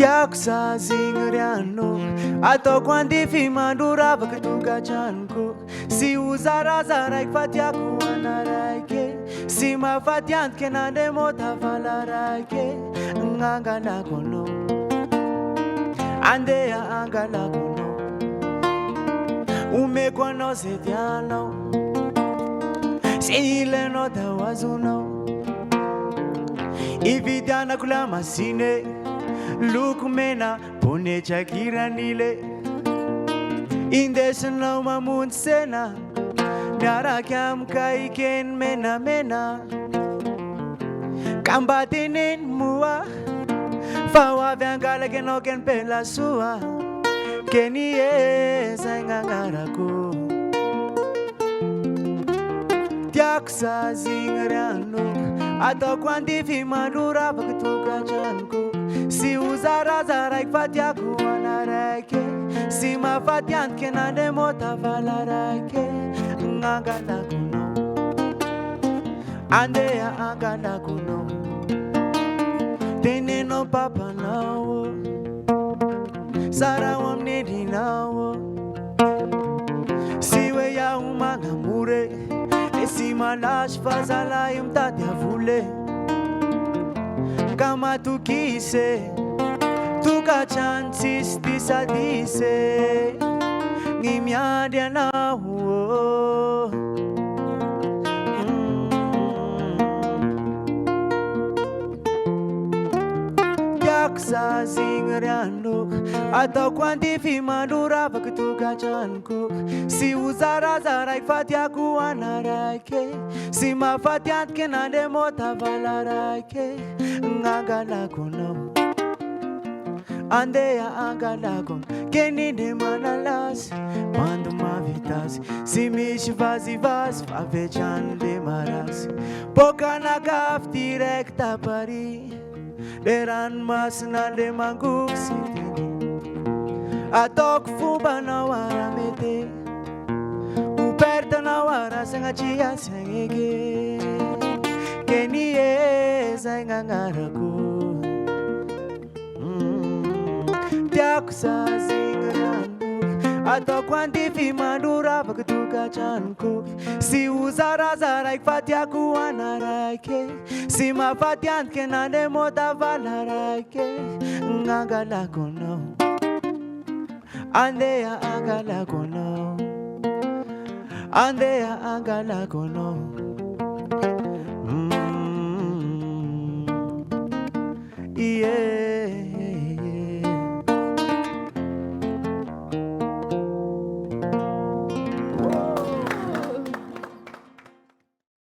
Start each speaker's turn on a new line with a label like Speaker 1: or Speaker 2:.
Speaker 1: Tiako zazingriano ataoko andify mandoravaka tokatranoko sy ho zaraza raiky fa tiako ana raiky sy mahafaty antoky anandre Möta vala raiky angalako anao andeha angalako anao omeko anao zay tianao sy ilainao da ho azonao ividianako lamasine loko mena bonetra kiranile indesinao mamonjy sena miaraky amikaikeny menamena ka mba teneny moa fa ho avy angalaky anao keny pelasoa keny zay gn'agnarako tiako zazingrianoko ataoko andify mandoravaka tokatranoko sy ho zaraza raiky fa tiako ana raiky sy mahafaty antoky anandre Möta vala raiky angalako anao andeha angalako anao tenenao papanao sara ho amin'ny endrinao sy hoe iaho magnamore e sy malasy fa zalahy mitady avole ka matokise tokatrano tsisy disadise ny miandry anao tiako zazingrianoko ataoko andify mandoravaka tokatranoko sy ho zaraza raiky fa tiako ana raiky sy mahafaty antoky anandre Möta vala raiky angalako anao andeha angalako kenindre manalasy mando mavitazy sy misy vazivazy favetrany marasy bokanakafy direct à Paris le ranomasina le mangoky sy tiny ataoko fombanao aramete ho pertanao arasagnatria sagneke keny zay gn'agnarako tiako zazingrianoko ataoko andify mandoravaka tokatranoko sy ho zaraza raiky fa tiako ana raiky sy mahafaty antoky anandre Möta vala raiky angalako anao andeha angalako anao andeha angalako anao